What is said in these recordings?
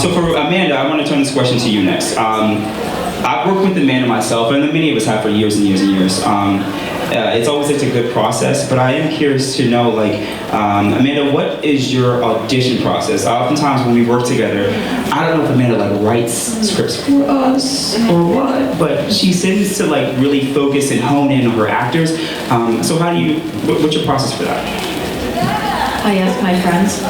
So for Amanda, I want to turn this question to you next. I've worked with Amanda myself, and many of us have for years and years and years. It's always such a good process, but I am curious to know, like, Amanda, what is your audition process? Oftentimes when we work together, I don't know if Amanda like writes scripts for us or what, but she seems to like really focus and hone in on her actors. So how do you, what's your process for that? I ask my friends.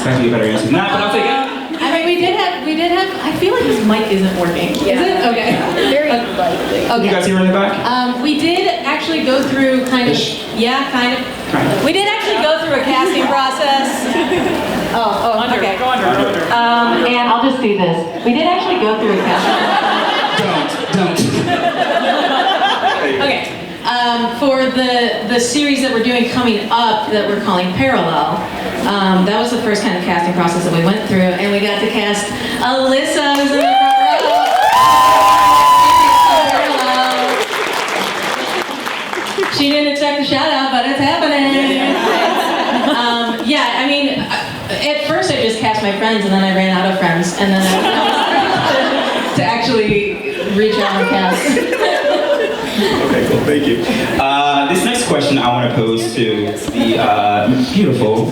It's actually a better answer than that, but I'll take it. I mean, we did have, I feel like his mic isn't working. Yeah. Is it? Okay. Very likely. Okay. You guys hear her in the back? We did actually go through kind of. We did actually go through a casting process. Okay. Go under. And I'll just do this. We did actually go through a casting Don't. Okay. For the series that we're doing coming up that we're calling Parallel, that was the first kind of casting process that we went through, and we got to cast Alyssa, who's in the front row. Parallel. She didn't expect a shout out, but it's happening. Yeah, I mean, at first I just cast my friends, and then I ran out of friends, and then I to actually reach out and cast. Okay, cool, thank you. This next question I want to pose to the beautiful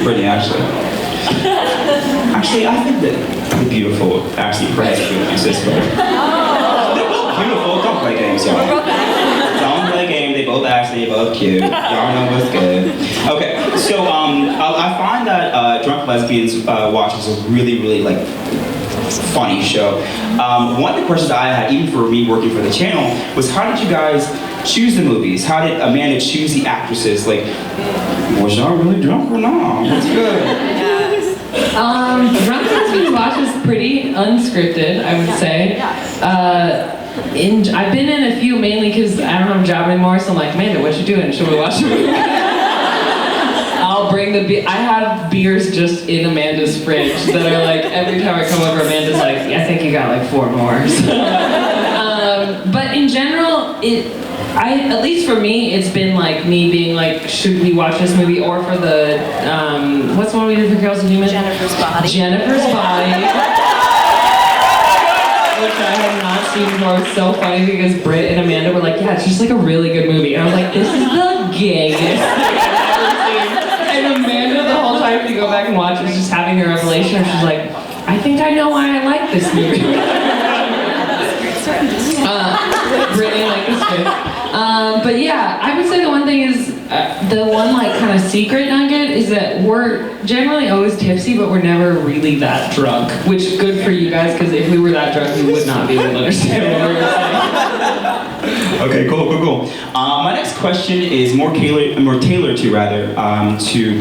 Brittany Ashley. Actually, I think that the beautiful Ashley Perez is my sister. They're both beautiful. Don't play games, y'all. Don't play games. They both Ashley, they both cute. Y'all know what's good. Okay, so I find that Drunk Lesbians Watch is a really, really like funny show. One of the questions I had, even for me working for the channel, was how did you guys choose the movies? How did Amanda choose the actresses? Like, was y'all really drunk or not? What's good? Drunk Lesbians Watch is pretty unscripted, I would say. I've been in a few mainly because I don't have a job anymore, so I'm like, Amanda, what you doing? Should we watch a movie? I'll bring the beer. I have beers just in Amanda's fridge that are like, every time I come over, Amanda's like, I think you got like 4 more. So, but in general, at least for me, it's been like me being like, should we watch this movie? Or for the, what's the one we did for Girls and Humans? Jennifer's Body. Jennifer's Body. Which I had not seen before. It was so funny because Britt and Amanda were like, yeah, it's just like a really good movie. And I was like, this is the gayest thing I've ever seen. And Amanda, the whole time, if you go back and watch, was just having a revelation. She's like, I think I know why I like this movie. Brittany liked this too. But yeah, I would say the one thing is, the one like kind of secret nugget is that we're generally always tipsy, but we're never really that drunk. Which is good for you guys, because if we were that drunk, we would not be able to understand what we were saying. Okay, cool. My next question is more tailored to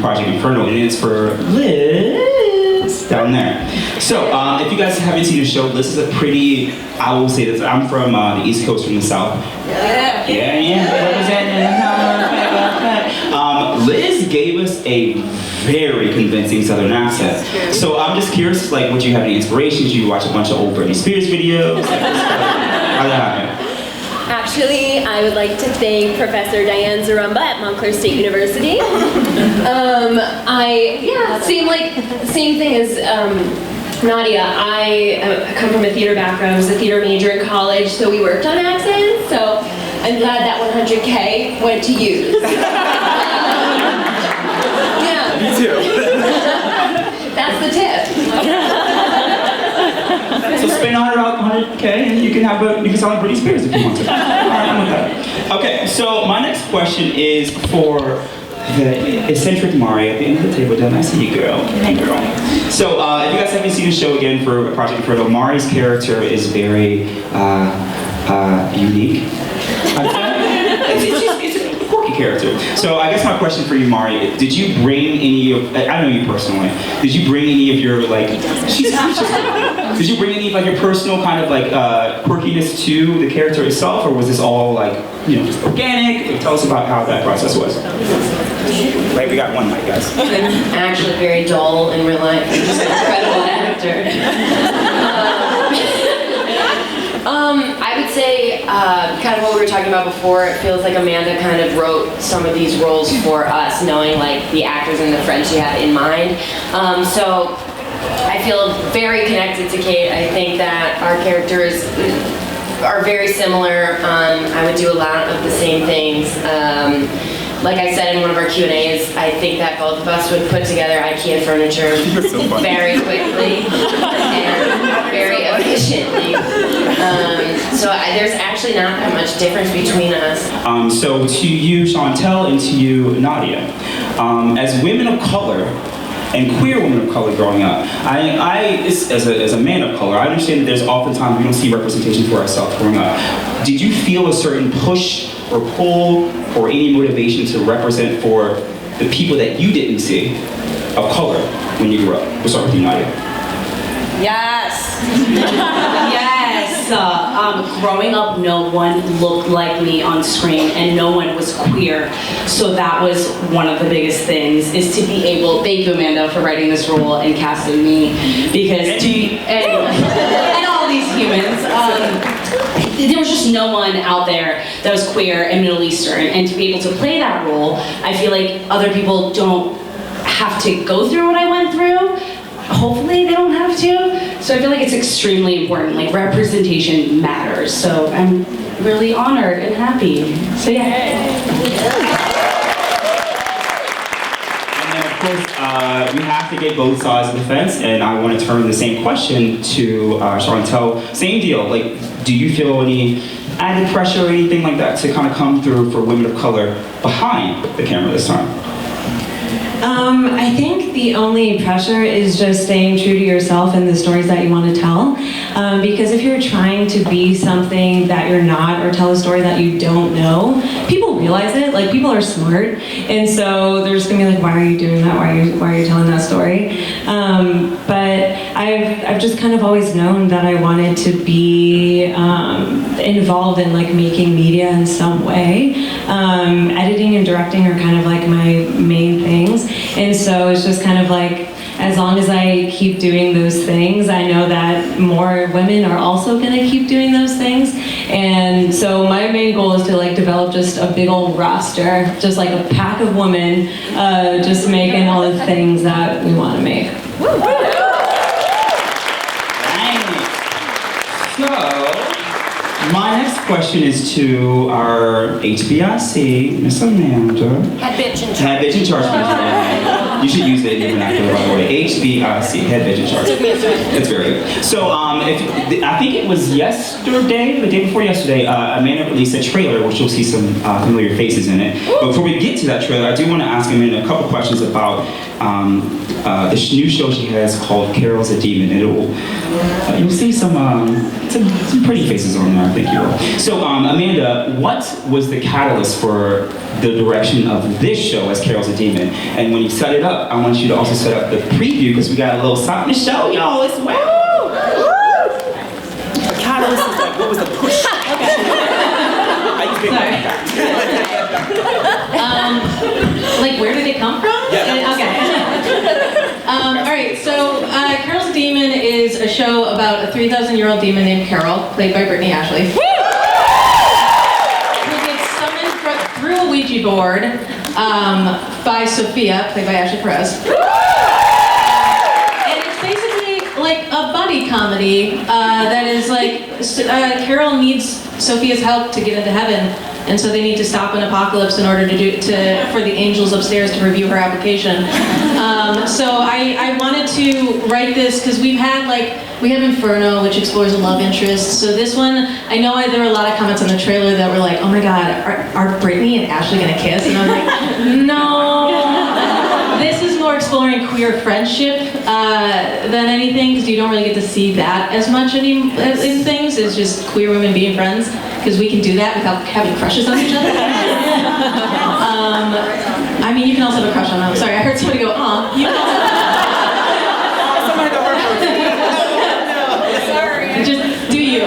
Project Inferno, and it's for Liz down there. So, if you guys haven't seen the show, Liz is a pretty, I will say this, I'm from the East Coast, from the South. Liz gave us a very convincing Southern accent. So I'm just curious, like, would you have any inspirations? You watch a bunch of old Britney Spears videos? How did that happen? Actually, I would like to thank Professor Diane Zarumba at Montclair State University. Same thing as Nadia. I come from a theater background. I was a theater major in college, so we worked on accents. So I'm glad that 100K went to use. Yeah. Me too. That's the tip. So spend $100K and you can sound like Britney Spears if you want to. All right, I'm with that. Okay, so my next question is for the eccentric Mari at the end of the table. Down, I see you, girl. Hey, girl. So if you guys haven't seen the show again for Project Inferno, Mari's character is very unique. It's a quirky character. So I guess my question for you, Mari, did you bring any of, I know you personally, did you bring any of your like, did you bring any of like your personal kind of like quirkiness to the character itself, or was this all like, just organic? Like, tell us about how that process was. Right, we got one mic, guys. I'm actually very dull in real life. I'm just an incredible actor. I would say, kind of what we were talking about before, it feels like Amanda kind of wrote some of these roles for us, knowing like the actors and the friends she had in mind. So I feel very connected to Kate. I think that our characters are very similar. I would do a lot of the same things. Like I said in one of our Q&As, I think that both of us would put together IKEA furniture very quickly and very efficiently. There's actually not that much difference between us. So to you, Chantel, and to you, Nadia, as women of color, and queer women of color growing up, as a man of color, I understand that there's oftentimes we don't see representation for ourselves growing up. Did you feel a certain push or pull or any motivation to represent for the people that you didn't see of color when you grew up? We'll start with you, Nadia. Yes. Yes. Growing up, no one looked like me on screen, and no one was queer. So that was one of the biggest things, is to be able. Thank you, Amanda, for writing this role and casting me, because and all these humans. There was just no one out there that was queer and Middle Eastern, and to be able to play that role, I feel like other people don't have to go through what I went through. Hopefully they don't have to. So I feel like it's extremely important. Like, representation matters. So I'm really honored and happy. So yeah. And then of course, we have to get both sides of the fence, and I want to turn the same question to Chantel. Same deal. Like, do you feel any added pressure or anything like that to kind of come through for women of color behind the camera this time? I think the only pressure is just staying true to yourself and the stories that you want to tell. Because if you're trying to be something that you're not, or tell a story that you don't know, people realize it. Like, people are smart, and so they're just gonna be like, "Why are you doing that? Why are you telling that story?" But I've just kind of always known that I wanted to be involved in like making media in some way. Editing and directing are kind of like my main things. And so it's just kind of like, as long as I keep doing those things, I know that more women are also going to keep doing those things. And so my main goal is to like develop just a big old roster, just like a pack of women, just making all the things that we want to make. So, my next question is to our HBIC, Miss Amanda. Head bitch in charge. Head bitch in charge. You should use it in your vernacular, by the way. HBIC, head bitch in charge. It's very good. So, I think it was yesterday, the day before yesterday, Amanda released a trailer, which you'll see some familiar faces in it. But before we get to that trailer, I do want to ask Amanda a couple questions about the new show she has called Carol's a Demon. And you'll see some pretty faces on there, I think you will. So, Amanda, what was the catalyst for the direction of this show as Carol's a Demon? And when you set it up, I want you to also set up the preview, because we got a little something to show y'all as well. The catalyst is like, what was the push? Like, where did it come from? Yeah, Okay. All right, so Carol's a Demon is a show about a 3,000-year-old demon named Carol, played by Brittany Ashley, who gets summoned through a Ouija board by Sophia, played by Ashley Perez. And it's basically like a buddy comedy that is like, Carol needs Sophia's help to get into heaven. And so they need to stop an apocalypse in order for the angels upstairs to review her application. So I wanted to write this because we have Inferno, which explores a love interest. So this one, I know there were a lot of comments on the trailer that were like, "Oh my God, are Brittany and Ashley gonna kiss?" And I'm like, no. This is more exploring queer friendship than anything, because you don't really get to see that as much in things. It's just queer women being friends, because we can do that without having crushes on each other. I mean, you can also have a crush on them. Sorry, I heard somebody go, "Aw." You can also... Sorry. Just do you.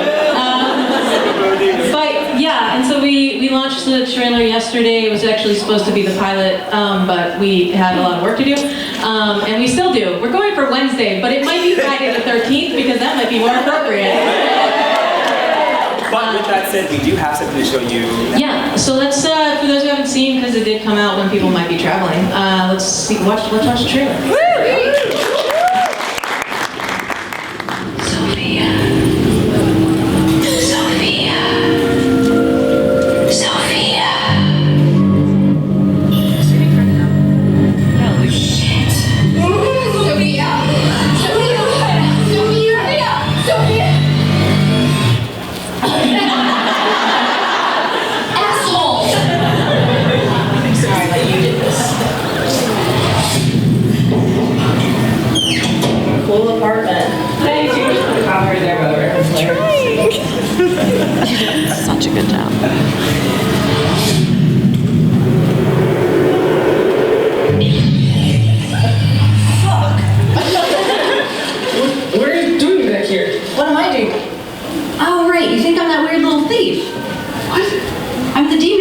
But yeah, and so we launched the trailer yesterday. It was actually supposed to be the pilot, but we had a lot of work to do. And we still do. We're going for Wednesday, but it might be Friday the 13th, because that might be more appropriate. But with that said, we do have something to show you. Yeah, so let's, for those who haven't seen, because it did come out when people might be traveling, let's watch the trailer.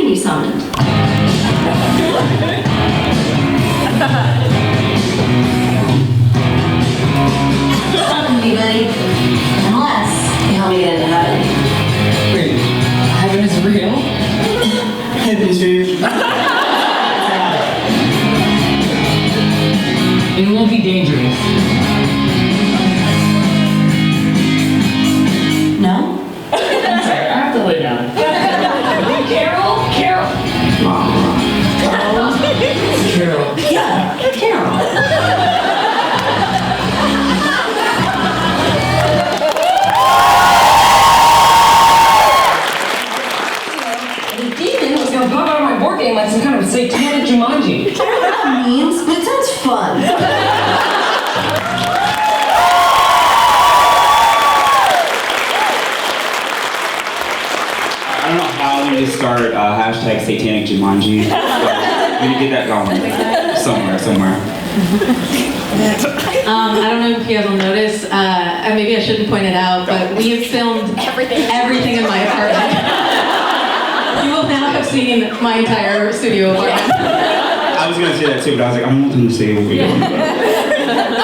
you summoned. Summon me, buddy. Unless you help me get into heaven. Wait, heaven is real? Heaven is real. It won't be dangerous. No? I'm sorry, I have to lay down. Carol? Carol. Carol. Yeah, Carol. The demon was gonna pop out of my board game like some kind of satanic Jumanji. I don't know what that means, but it sounds fun. I don't know how we need to start hashtag satanic Jumanji. But we need to get that going somewhere. I don't know if you guys will notice, maybe I shouldn't point it out, but we have filmed everything in my apartment. You will now have seen my entire studio apartment. I was gonna say that too, but I was like, I don't want them to say what we're doing. I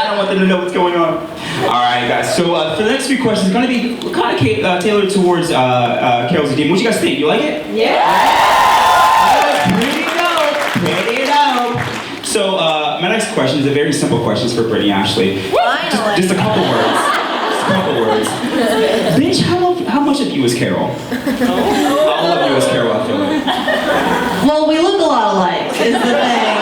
don't want them to know what's going on. All right, guys. So for the next few questions, it's gonna be kind of tailored towards Carol's Demon. What you guys think? You like it? Yeah. Pretty dope. So my next question is a very simple question for Brittany Ashley. Just a couple words. Bitch, how much of you is Carol? All of you is Carol, I feel like. Well, we look a lot alike, is the thing.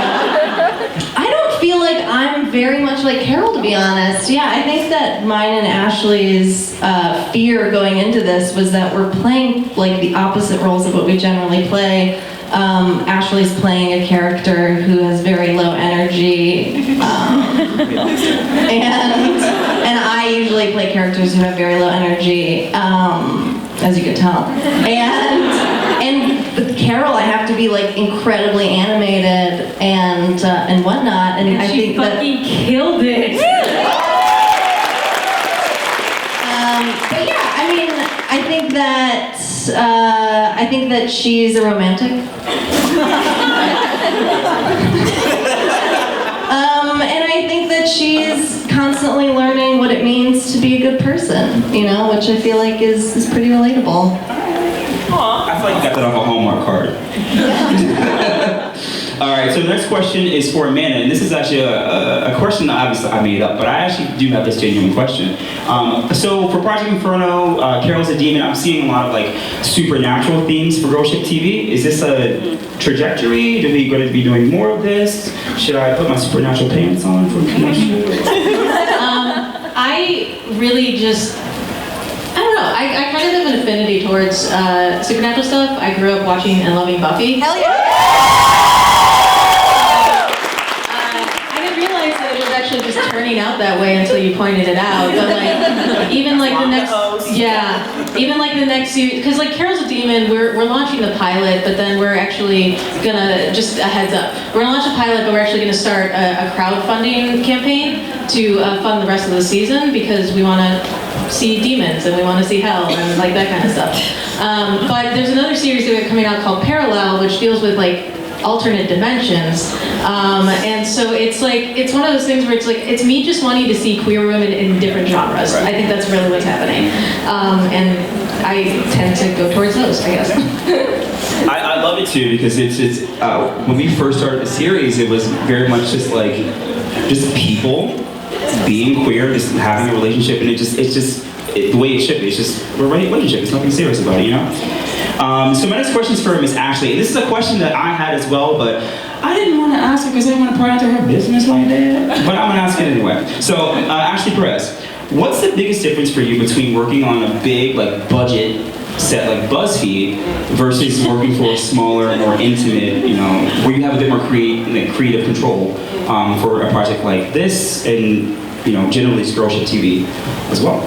I don't feel like I'm very much like Carol, to be honest. Yeah, I think that mine and Ashley's fear going into this was that we're playing like the opposite roles of what we generally play. Ashley's playing a character who has very low energy, and I usually play characters who have very low energy, as you can tell. And with Carol, I have to be like incredibly animated and whatnot, and I think that fucking killed it. But yeah, I mean, I think that she's a romantic. And I think that she's constantly learning what it means to be a good person, you know, which I feel like is pretty relatable. I feel like you got that off a Hallmark card. All right, so the next question is for Amanda, and this is actually a question that obviously I made up, but I actually do have this genuine question. So for Project Inferno, Carol's a Demon, I'm seeing a lot of like supernatural themes for Girl Ship TV. Is this a trajectory? Are we going to be doing more of this? Should I put my supernatural pants on for next year? I really just, I don't know, I kind of have an affinity towards supernatural stuff. I grew up watching and loving Buffy. Hell yeah! I didn't realize that it was actually just turning out that way until you pointed it out. But like, even like the next, series, because like Carol's a Demon, we're launching the pilot, but then we're actually gonna, just a heads up, we're gonna launch a pilot, but we're actually gonna start a crowdfunding campaign to fund the rest of the season because we want to see demons and we want to see hell and like that kind of stuff. But there's another series that we have coming out called Parallel, which deals with like alternate dimensions, and so it's like, it's one of those things where it's like, it's me just wanting to see queer women in different genres. Right. I think that's really what's happening, and I tend to go towards those, I guess. I love it too because it's when we first started the series, it was very much just people being queer, just having a relationship, and it's just the way it should be. It's just we're a relationship. There's nothing serious about it, you know. So my next question is for Miss Ashley. This is a question that I had as well, but I didn't want to ask her because I didn't want to pry into her business like that. But I'm gonna ask it anyway. So Ashley Perez, what's the biggest difference for you between working on a big like budget set like BuzzFeed versus working for a smaller, more intimate, you know, where you have a bit more creative control for a project like this, and you know, generally Girl Ship TV as well?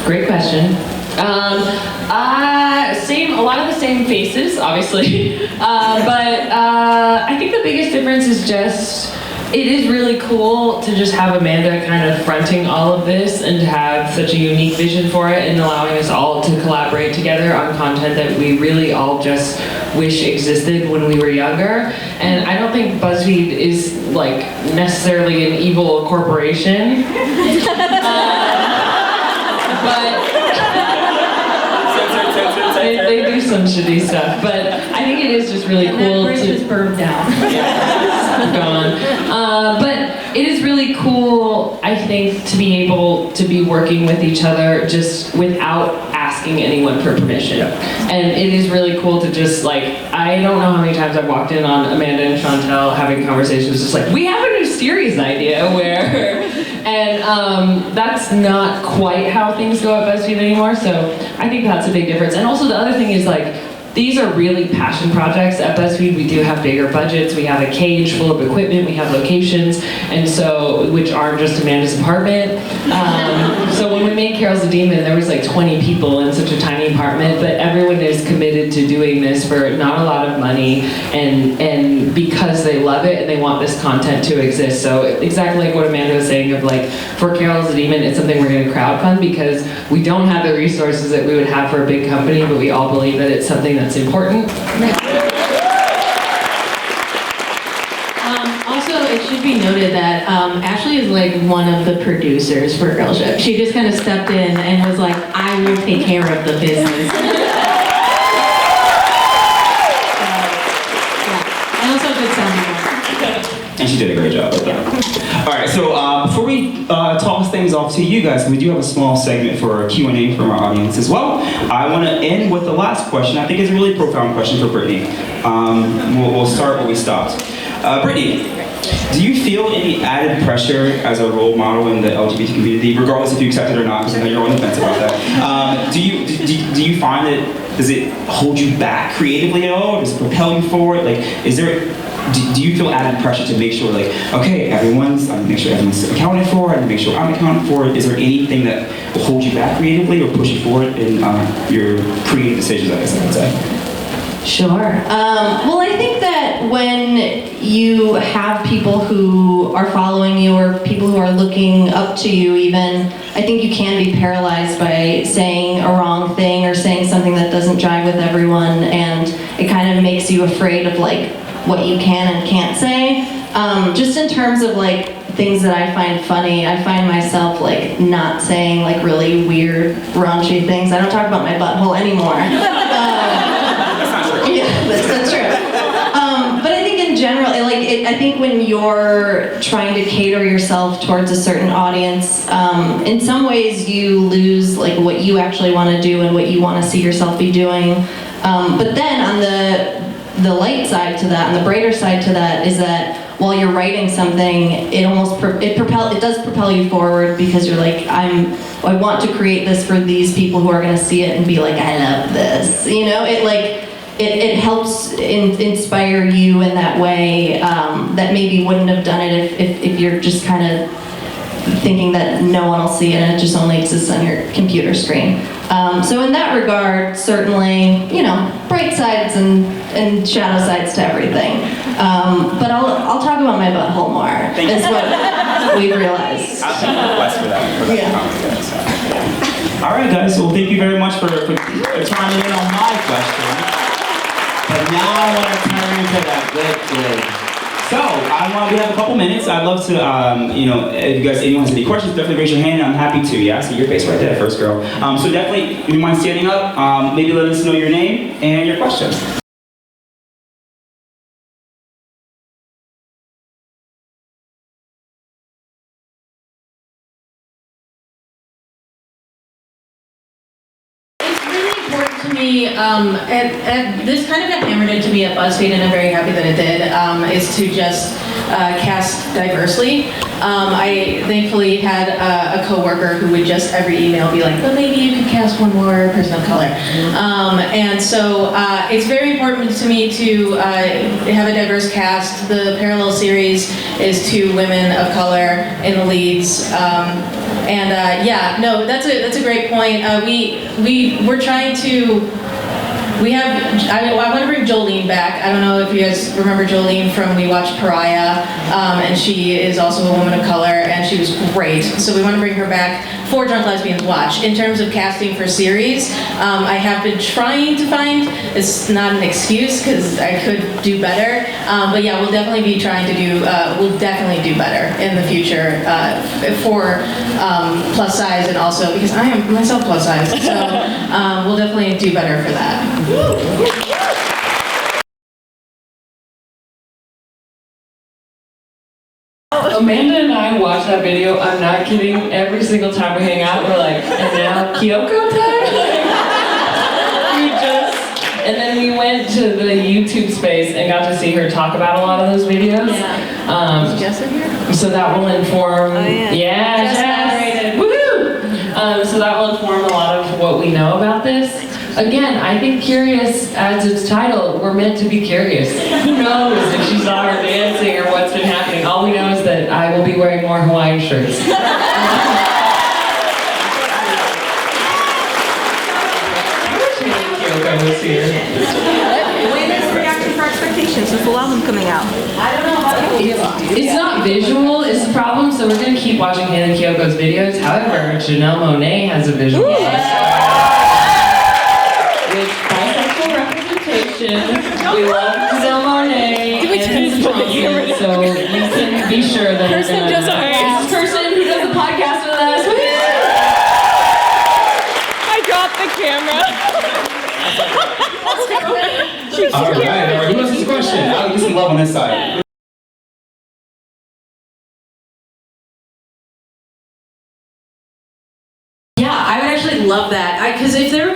Great question. A lot of the same faces, obviously, but I think the biggest difference is just it is really cool to just have Amanda kind of fronting all of this and to have such a unique vision for it and allowing us all to collaborate together on content that we really all just wish existed when we were younger. And I don't think BuzzFeed is like necessarily an evil corporation. But they do some shitty stuff, but I think it is just really cool Bridge is burned down. Gone. But it is really cool, I think, to be able to be working with each other just without asking anyone for permission. And it is really cool to just like, I don't know how many times I've walked in on Amanda and Chantel having conversations just like, we have a new series idea where, and that's not quite how things go at BuzzFeed anymore, so I think that's a big difference. And also the other thing is like, these are really passion projects at BuzzFeed. We do have bigger budgets. We have a cage full of equipment. We have locations, and so which aren't just Amanda's apartment. So when we made Carol's the Demon, there was like 20 people in such a tiny apartment, but everyone is committed to doing this for not a lot of money, and because they love it and they want this content to exist. So exactly like what Amanda was saying of like, for Carol's the Demon, it's something we're going to crowdfund because we don't have the resources that we would have for a big company, but we all believe that it's something that's important. Also, it should be noted that Ashley is like one of the producers for Girl Ship. She just kind of stepped in and was like, I will take care of the business. And also a good sounding board. And she did a great job with that. All right, so before we toss things off to you guys, we do have a small segment for Q&A from our audience as well. I want to end with the last question. I think it's a really profound question for Brittany. We'll start where we stopped. Brittany, do you feel any added pressure as a role model in the LGBT community, regardless if you accept it or not, because I know you're on the fence about that. Do you find that, does it hold you back creatively at all? Does it propel you forward? Like, is there, do you feel added pressure to make sure, like, okay, I make sure everyone's accounted for, I make sure I'm accounted for? Is there anything that will hold you back creatively or push you forward in your creative decisions, I guess I would say? Sure. Well, I think that when you have people who are following you or people who are looking up to you even, I think you can be paralyzed by saying a wrong thing or saying something that doesn't jive with everyone, and it kind of makes you afraid of like what you can and can't say. Just in terms of like things that I find funny, I find myself like not saying like really weird, raunchy things. I don't talk about my butthole anymore. Yeah, that's true. But I think in general, I think when you're trying to cater yourself towards a certain audience, in some ways you lose like what you actually want to do and what you want to see yourself be doing. But then on the light side to that, and the brighter side to that, is that while you're writing something, it does propel you forward because you're like, I want to create this for these people who are going to see it and be like, I love this. You know, it helps inspire you in that way that maybe wouldn't have done it if you're just kind of thinking that no one will see it and it just only exists on your computer screen. So in that regard, certainly, you know, bright sides and shadow sides to everything. But I'll talk about my butthole more, is what we've realized. I'll take a request for that comment. All right, guys, well, thank you very much for chiming in on my question. But now I want to turn into that good. So, we have a couple minutes. I'd love to, if anyone has any questions, definitely raise your hand. I'm happy to. Yeah, I see your face right there, first girl. So definitely, if you mind standing up, maybe let us know your name and your question. To me, this kind of got hammered into me at BuzzFeed, and I'm very happy that it did, is to just cast diversely. I thankfully had a coworker who would just every email be like, well, maybe you could cast one more person of color. And so it's very important to me to have a diverse cast. The Parallel series is 2 women of color in the leads. That's a great point. We're trying to I want to bring Jolene back. I don't know if you guys remember Jolene from We Watched Pariah, and she is also a woman of color, and she was great. So we want to bring her back for Drunk Lesbians Watch. In terms of casting for series, I have been trying to find, it's not an excuse because I could do better, but yeah, we'll definitely be trying to do, we'll definitely do better in the future for plus size, and also because I am myself plus size, so we'll definitely do better for that. Amanda and I watched that video, I'm not kidding, every single time we hang out, we're like, and now Kyoko time? And then we went to the YouTube space and got to see her talk about a lot of those videos. Yeah. Is Jess in here? So that will inform, Jess moderated. Woohoo! So that will inform a lot of what we know about this. Again, I think curious as its title, we're meant to be curious. Who knows if she saw her dancing or what's been happening? All we know is that I will be wearing more Hawaiian shirts. When is the reaction for Expectations? The full album coming out? I don't know how to It's not visual is the problem, so we're going to keep watching Hannah Kyoko's videos. However, Janelle Monáe has a visual. With bisexual representation, we love Janelle Monáe and Thompson, so you can be sure that we're going to have this person who does the podcast with us. I dropped the camera. All right. Who wants this question? I'll get some love on this side. Love that, because if there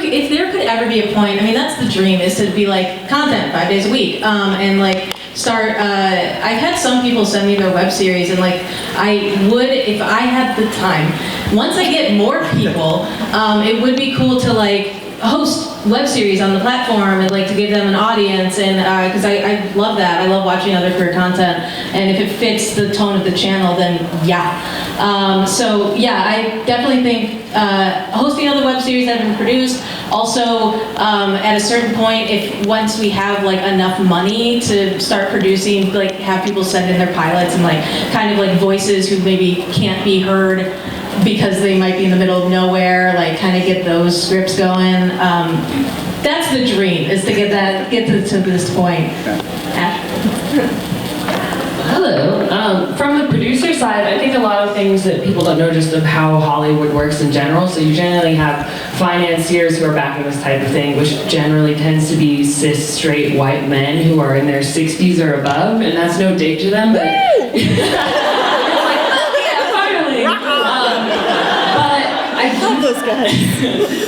could ever be a point, I mean, that's the dream, is to be like content 5 days a week, and like start. I've had some people send me their web series, and like I would, if I had the time, once I get more people, it would be cool to like host web series on the platform and like to give them an audience, and because I love that. I love watching other queer content, and if it fits the tone of the channel, then yeah. So yeah, I definitely think hosting other web series that have been produced. Also, at a certain point, if once we have like enough money to start producing, like have people send in their pilots and like kind of like voices who maybe can't be heard because they might be in the middle of nowhere, like kind of get those scripts going. That's the dream, is to get to this point. Hello. From the producer side, I think a lot of things that people don't know just of how Hollywood works in general. So you generally have financiers who are backing this type of thing, which generally tends to be cis, straight, white men who are in their 60s or above, and that's no dig to them, but those guys.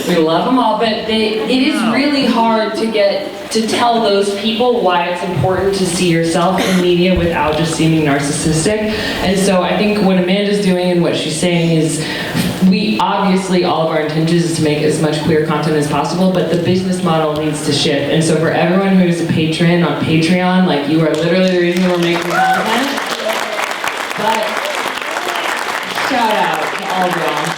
We love them all, but it is really hard to tell those people why it's important to see yourself in media without just seeming narcissistic. And so I think what Amanda's doing and what she's saying is, we obviously, all of our intentions is to make as much queer content as possible, but the business model needs to shift. And so for everyone who's a patron on Patreon, like, you are literally the reason we're making content. But shout out to all of y'all.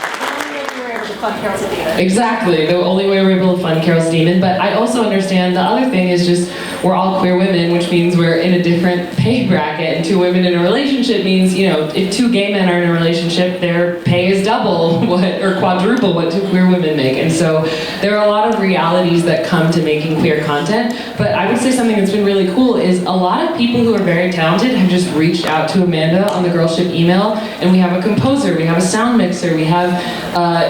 Fund Carol's Demon. Exactly, the only way we're able to fund Carol's Demon. But I also understand the other thing is just we're all queer women, which means we're in a different pay bracket. And 2 women in a relationship means, you know, if 2 gay men are in a relationship, their pay is double what or quadruple what 2 queer women make. And so there are a lot of realities that come to making queer content. But I would say something that's been really cool is a lot of people who are very talented have just reached out to Amanda on the Girlship email, and we have a composer, we have a sound mixer, we have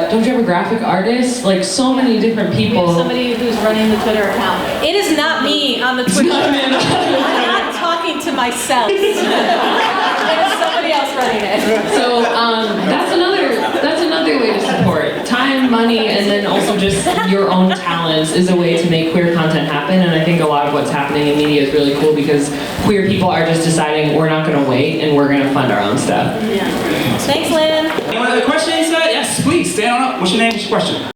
don't you have a graphic artist? Like, so many different people. We have somebody who's running the Twitter account. It is not me on the Twitter account. I'm not talking to myself. It is somebody else running it. So that's another way to support. Time, money, and then also just your own talents is a way to make queer content happen. And I think a lot of what's happening in media is really cool because queer people are just deciding we're not going to wait and we're going to fund our own stuff. Yeah. Thanks, Lynn. Any other questions? Yes, please, stand on up. What's your name? What's your question?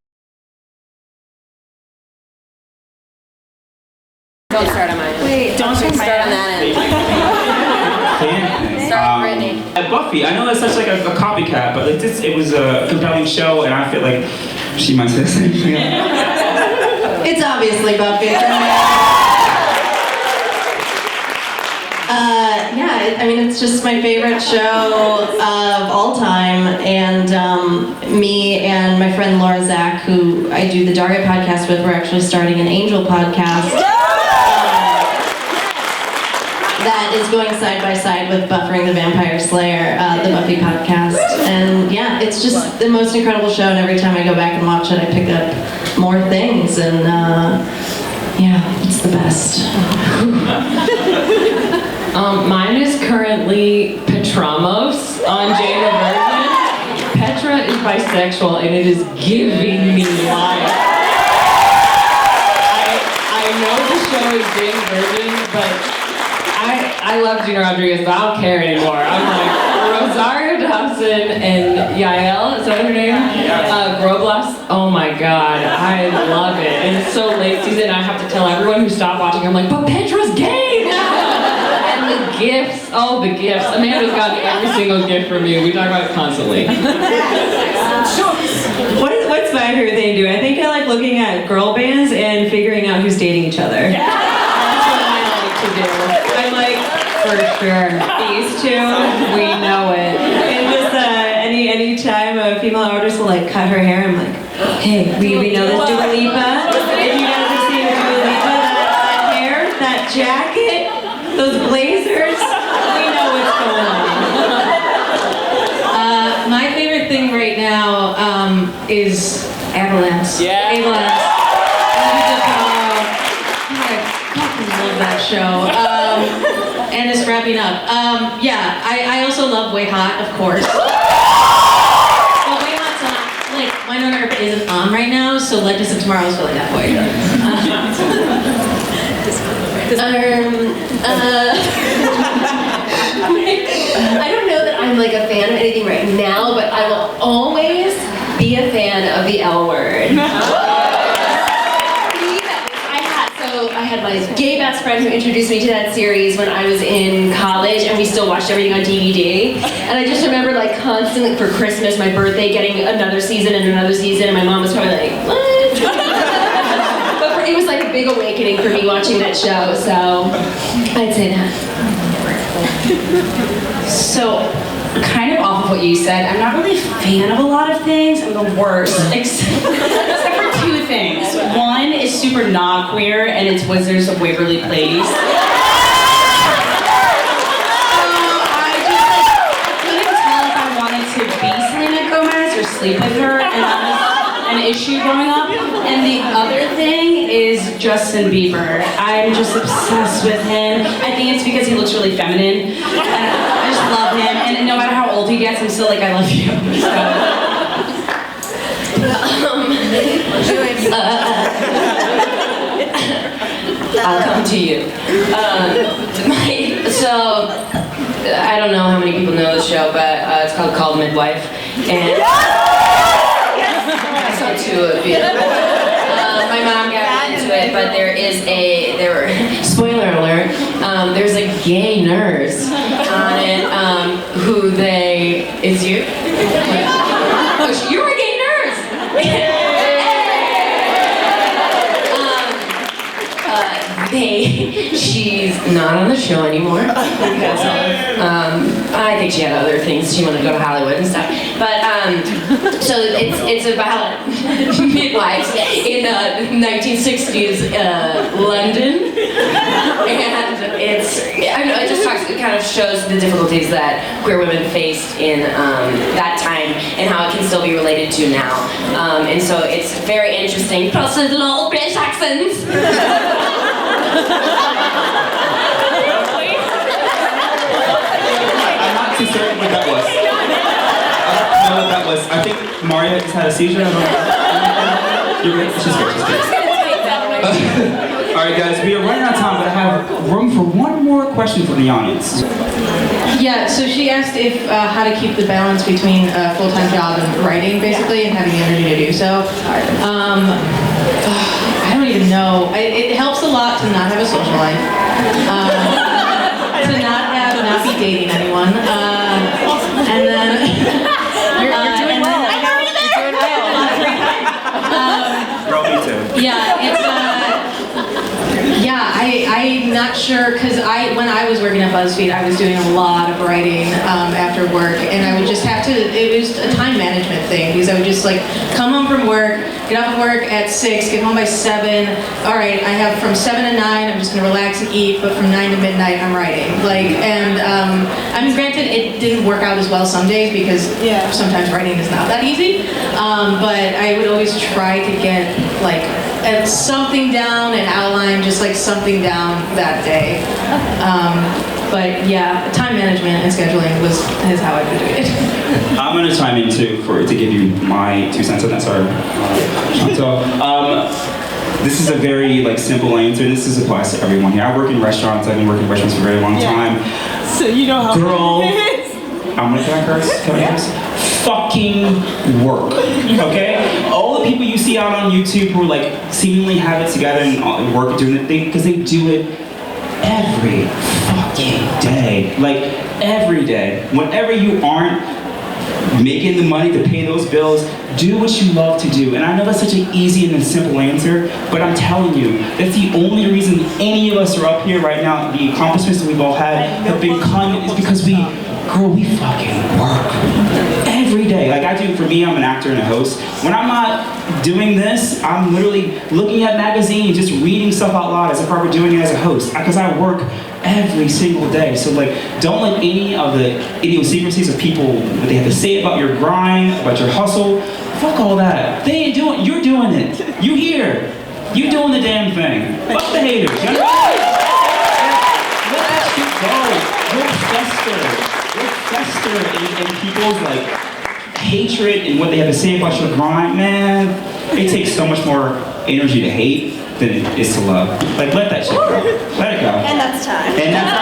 Don't start on mine. Wait, don't start on that end. Start with Brittany. Buffy, I know that's such like a copycat, but like it was a compelling show, and I feel like she might say the same thing. It's obviously Buffy. Yeah, I mean, it's just my favorite show of all time, and me and my friend Laura Zach, who I do the Darget podcast with, we're actually starting an Angel podcast that is going side by side with Buffering the Vampire Slayer, the Buffy podcast, and yeah, it's just the most incredible show, and every time I go back and watch it, I pick up more things, and yeah, it's the best. Mine is currently Petramos on Jane the Virgin. Petra is bisexual and it is giving me life. I know the show is Jane the Virgin, but I love Gina Rodriguez, but I don't care anymore. I'm like, Rosario Dawson and Yael, is that her name? Groblas, oh my god, I love it. And it's so late season, I have to tell everyone who stopped watching, I'm like, but Petra's gay now! The gifts, oh the gifts. Amanda's gotten every single gift from me. We talk about it constantly. What's my favorite thing to do? I think I like looking at girl bands and figuring out who's dating each other. That's what I like to do. I'm like, for sure, these two, we know it. And just any time a female artist will like cut her hair, I'm like, hey, we know this Dua Lipa. If you guys have seen Dua Lipa, that hair, that jacket, those blazers, we know what's going on. My favorite thing right now is Avalanche. Yeah. Avalanche. I fucking love that show. And it's wrapping up. Yeah, I also love Way Hot, of course. But Way Hot's on, like, Winona Earp isn't on right now, so Legends of Tomorrow is filling that void. I don't know that I'm like a fan of anything right now, but I will always be a fan of the L Word. I had my gay best friend who introduced me to that series when I was in college, and we still watched everything on DVD. And I just remember like constantly for Christmas, my birthday, getting another season, and my mom was probably like, what? But it was like a big awakening for me watching that show, so I'd say that. So, kind of off of what you said, I'm not really a fan of a lot of things. I'm the worst. Except for two things. One is super not queer, and it's Wizards of Waverly Place. I couldn't tell if I wanted to be Selena Gomez or sleep with her, and that was an issue growing up. And the other thing is Justin Bieber. I'm just obsessed with him. I think it's because he looks really feminine. I just love him, and no matter how old he gets, I'm still like, I love you. I'll come to you. So, I don't know how many people know the show, but it's called Midwife, and I saw two of you. My mom got me into it, but spoiler alert, there's a gay nurse on it, it's you? Oh, you're a gay nurse! She's not on the show anymore because I think she had other things. She wanted to go to Hollywood and stuff. But so it's about midwives in 1960s London, and it just kind of shows the difficulties that queer women faced in that time and how it can still be related to now. And so it's very interesting. Plus, there's little British accents. I'm not too certain what that was. I don't know what that was. I think Maria just had a seizure. I don't know. You're good? She's good. Alright guys, we are running out of time, but I have room for one more question from the audience. Yeah, so she asked if how to keep the balance between a full-time job and writing, basically, and having the energy to do so. I don't even know. It helps a lot to not have a social life, to not be dating anyone, and then You're doing well. A lot of free time. Girl, me too. Yeah, it's not sure, because when I was working at BuzzFeed, I was doing a lot of writing after work, and I would just have to, it was a time management thing, because I would just like come home from work, get off of work at 6, get home by 7, all right, I have from 7 to 9, I'm just gonna relax and eat, but from 9 to midnight, I'm writing. Like, and I mean, granted, it didn't work out as well some days, because sometimes writing is not that easy, but I would always try to get like something down, an outline, just like something down that day. But yeah, time management and scheduling is how I've been doing it. I'm gonna chime in too to give you my 2 cents on that. Sorry, Chantel. This is a very like simple answer. This is applies to everyone here. I work in restaurants. I've been working in restaurants for a very long time. So you know how Girl, can I curse? Can I curse? Fucking work, okay? All the people you see out on YouTube who like seemingly have it together and work doing the thing, because they do it every fucking day. Like, every day. Whenever you aren't making the money to pay those bills, do what you love to do. And I know that's such an easy and a simple answer, but I'm telling you, that's the only reason any of us are up here right now. The accomplishments that we've all had have been is because we fucking work every day. Like I do, for me, I'm an actor and a host. When I'm not doing this, I'm literally looking at magazines, just reading stuff out loud as if I were doing it as a host, because I work every single day. So like, don't let any of the idiosyncrasies of people, what they have to say about your grind, about your hustle, fuck all that. They ain't doing, you're doing it. You here. You doing the damn thing. Fuck the haters. You know? Let that shit go. You'll fester in people's like hatred and what they have to say about your grind, man. It takes so much more energy to hate than it is to love. Like, let that shit go. Let it go. And that's time. And that's